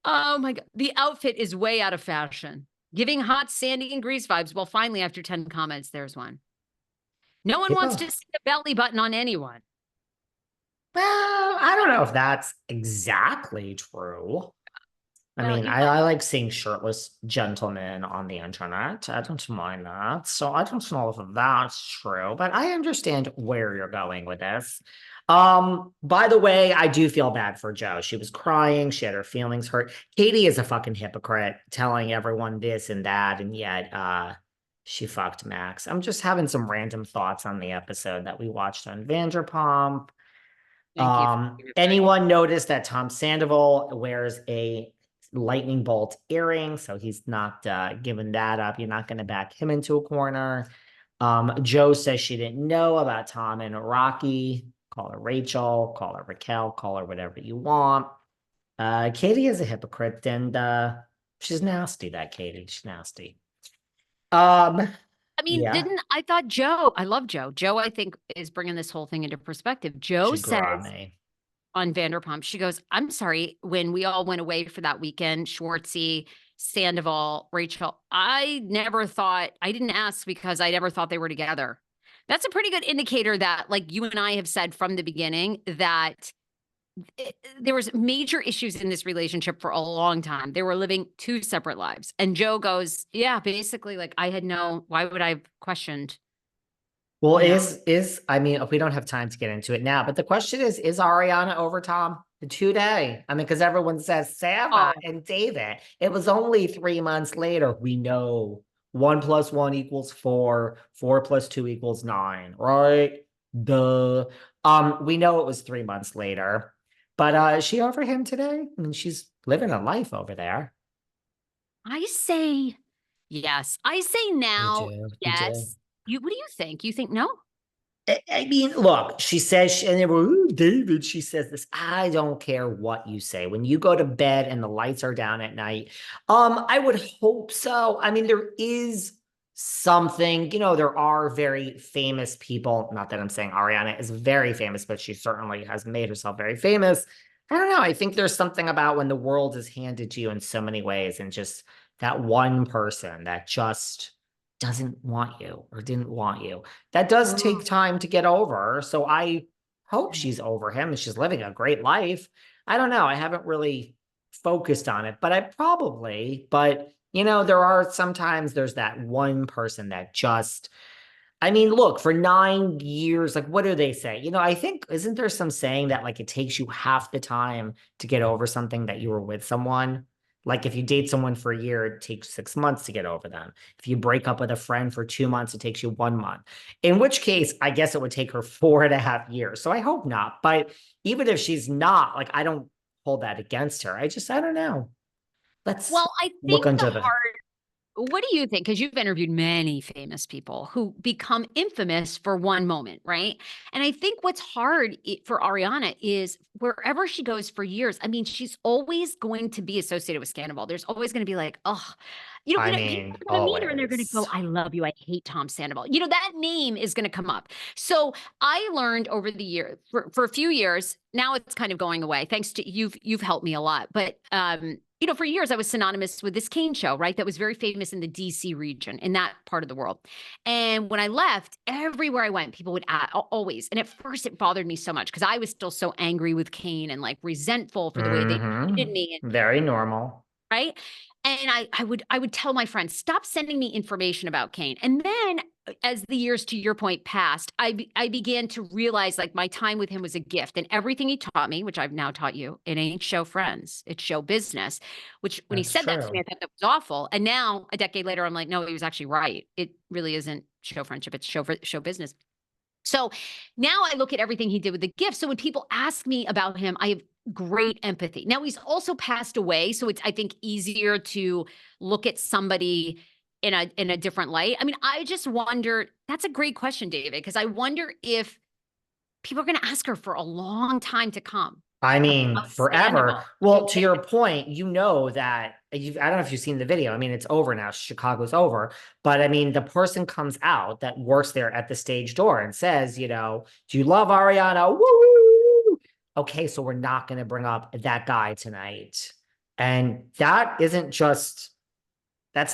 Oh my God. The outfit is way out of fashion, giving hot Sandy and Grease vibes. Well, finally, after 10 comments, there's one. No one wants People, to see the belly button on anyone. well, I don't know if that's exactly true. I mean, Belly I button. like seeing shirtless gentlemen on the internet. I don't mind that. So I don't know if that's true, but I understand where you're going with this. By the way, I do feel bad for Joe. She was crying, she had her feelings hurt. Katie is a fucking hypocrite, telling everyone this and that, and yet she fucked Max. I'm just having some random thoughts on the episode that we watched on Vanderpump. Thank you for giving it back. Anyone noticed that Tom Sandoval wears a lightning bolt earring, so he's not giving that up. You're not going to back him into a corner. Joe says she didn't know about Tom and Rocky. Call her Rachel, call her Raquel, call her whatever you want. Katie is a hypocrite, and she's nasty. That Katie, she's nasty. Um, I mean, yeah, didn't I thought Joe, I love Joe. Joe, I think, is bringing this whole thing into perspective. Joe she grew on says me. on Vanderpump, she goes, I'm sorry, when we all went away for that weekend, Schwartzy, Sandoval, Rachel, I never thought, I didn't ask because I never thought they were together. That's a pretty good indicator that, like you and I have said from the beginning, that there was major issues in this relationship for a long time. They were living two separate lives. And Joe goes, yeah, basically, like I had why would I have questioned, Well, you know? I mean, we don't have time to get into it now, but the question is Ariana over Tom today? I mean, because everyone says Sarah Oh, and David. It was only 3 months later. We know 1 + 1 = 4, 4 + 2 = 9, right? Duh. We know it was 3 months later, but is she over him today? I mean, she's living a life over there. I say yes. I say You now, do, you do. yes. What do you think? You think no? I mean, look, she says, and they were, "Ooh, David," she says this. I don't care what you say. When you go to bed and the lights are down at night, I would hope so. I mean, there is something, there are very famous people. Not that I'm saying Ariana is very famous, but she certainly has made herself very famous. I don't know. I think there's something about when the world is handed to you in so many ways, and just that one person that just doesn't want you or didn't want you, that does take Oh. time to get over. So I hope she's over him and she's living a great life. I don't know. I haven't really focused on it, but there are sometimes there's that one person that just, I mean, look, for 9 years, like what do they say? I think, isn't there some saying that like it takes you half the time to get over something that you were with someone? Like if you date someone for a year, it takes 6 months to get over them. If you break up with a friend for 2 months, it takes you 1 month. In which case, I guess it would take her 4.5 years. So I hope not. But even if she's not, like I don't hold that against her. I don't know. Let's Well, I look think the under the hard what do you think? Because you've interviewed many famous people who become infamous for one moment, right? And I think what's hard for Ariana is wherever she goes for years, I mean, she's always going to be associated with Sandoval. There's always going to be like, oh, I people mean, are going to meet her and they're going to always. go, I love you. I hate Tom Sandoval. That name is going to come up. So I learned over the year for a few years, now it's kind of going away. Thanks to you've helped me a lot. But for years I was synonymous with this Kane show, right? That was very famous in the DC region, in that part of the world. And when I left, everywhere I went, people would always, and at first it bothered me so much because I was still so angry with Kane and like resentful for the way they treated me. Very normal. Right. And I would tell my friends, stop sending me information about Kane. And then as the years, to your point, passed, I began to realize like my time with him was a gift, and everything he taught me, which I've now taught you, it ain't show friends, it's show business. Which when he That's said that to me, true. I thought that was awful. And now a decade later, I'm like, no, he was actually right. It really isn't show friendship; it's show business. So now I look at everything he did with the gift. So when people ask me about him, I have great empathy. Now he's also passed away, so it's I think easier to look at somebody in a different light. I mean, I just wonder, that's a great question, David, because I wonder if people are going to ask her for a long time to come I mean, about forever. Sandoval. Well, to your point, that I don't know if you've seen the video. I mean, it's over now. Chicago's over. But I mean, the person comes out that works there at the stage door and says, do you love Ariana? Woo! Okay, so we're not going to bring up that guy tonight. And that's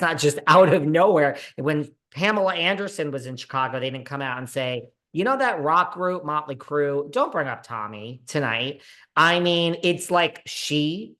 not just out of nowhere. When Pamela Anderson was in Chicago, they didn't come out and say, you know, that rock group, Motley Crue, don't bring up Tommy tonight. I mean, it's like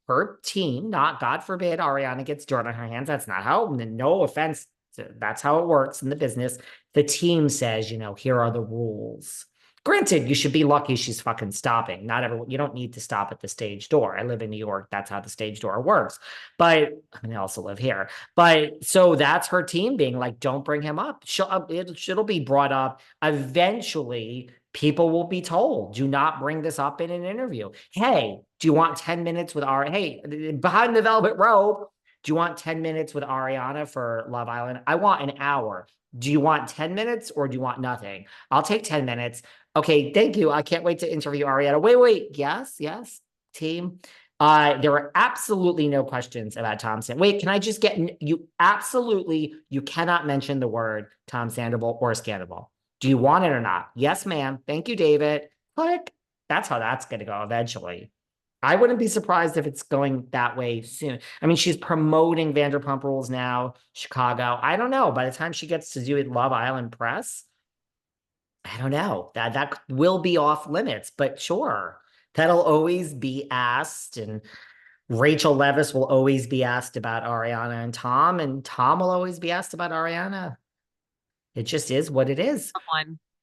her team, not God forbid, Ariana gets dirt on her hands. That's not how, no offense. That's how it works in the business. The team says, here are the rules. Granted, you should be lucky she's fucking stopping. Not everyone, you don't need to stop at the stage door. I live in New York. That's how the stage door works. But I also live here. But so that's her team being like, don't bring him up. It'll be brought up. Eventually, people will be told, do not bring this up in an interview. Hey, do you want 10 minutes with hey, behind the velvet rope, do you want 10 minutes with Ariana for Love Island? I want an hour. Do you want 10 minutes or do you want nothing? I'll take 10 minutes. Okay, thank you. I can't wait to interview Ariana. Wait. Yes, team. There were absolutely no questions about Tom Sandoval. Wait, can I just get you? Absolutely, you cannot mention the word Tom Sandoval or Scandal. Do you want it or not? Yes, ma'am. Thank you, David. Click. That's how that's going to go eventually. I wouldn't be surprised if it's going that way soon. I mean, she's promoting Vanderpump Rules now, Chicago. I don't know. By the time she gets to do it, Love Island Press, I don't know. That will be off limits, but sure. That'll always be asked. And Rachel Leviss will always be asked about Ariana and Tom will always be asked about Ariana. It just is what it is.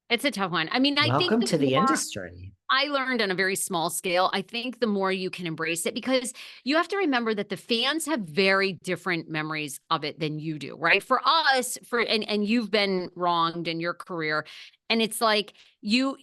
It's a tough one. I mean, Welcome to the industry. I learned on a very small scale. I think the more you can embrace it, because you have to remember that the fans have very different memories of it than you do, right? For us, and you've been wronged in your career, and it's like you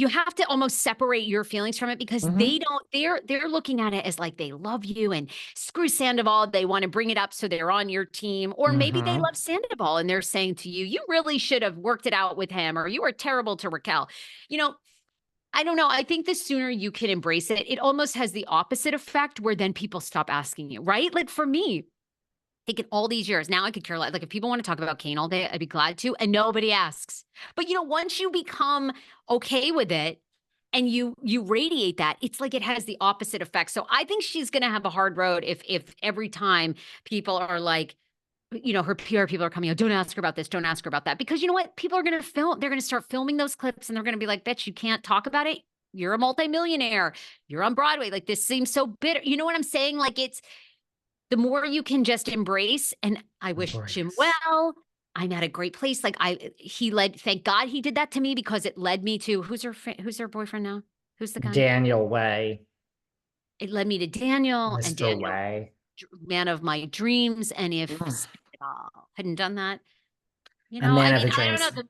have to almost separate your feelings from it, because they're looking at it as like they love you and screw Sandoval. They want to bring it up so they're on your team, or maybe they love Sandoval and they're saying to you, you really should have worked it out with him, or you were terrible to Raquel. I don't know. I think the sooner you can embrace it, it almost has the opposite effect, where then people stop asking you, right? Like for me, taken all these years, now I could care less. Like if people want to talk about Kane all day, I'd be glad to, and nobody asks. But once you become okay with it and you radiate that, it's like it has the opposite effect. So I think she's going to have a hard road if every time people are like, her PR people are coming out, don't ask her about this, don't ask her about that. Because you know what? People are going to they're going to start filming those clips and they're going to be like, bitch, you can't talk about it. You're a multimillionaire. You're on Broadway. Like this seems so bitter. You know what I'm saying? Like the more you can just embrace, and I wish him well. I'm at a great place. Like thank God he did that to me, because it led me to, who's her boyfriend now? Who's the guy? Daniel Way. It led me to Daniel. Mr. And Daniel, Way. Man of my dreams. And if hadn't done that, a man of the dreams. I don't know.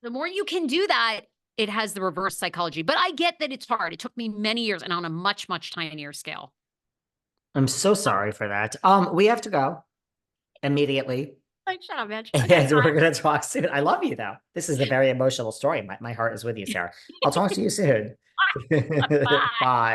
The more you can do that, it has the reverse psychology. But I get that it's hard. It took me many years and on a much, much tinier scale. I'm so sorry for that. We have to go immediately. Like, shut up, man. Okay, we're going to talk soon. I love you, though. This is a very emotional story. My heart is with you, Sarah. I'll talk to you soon. Bye. Bye.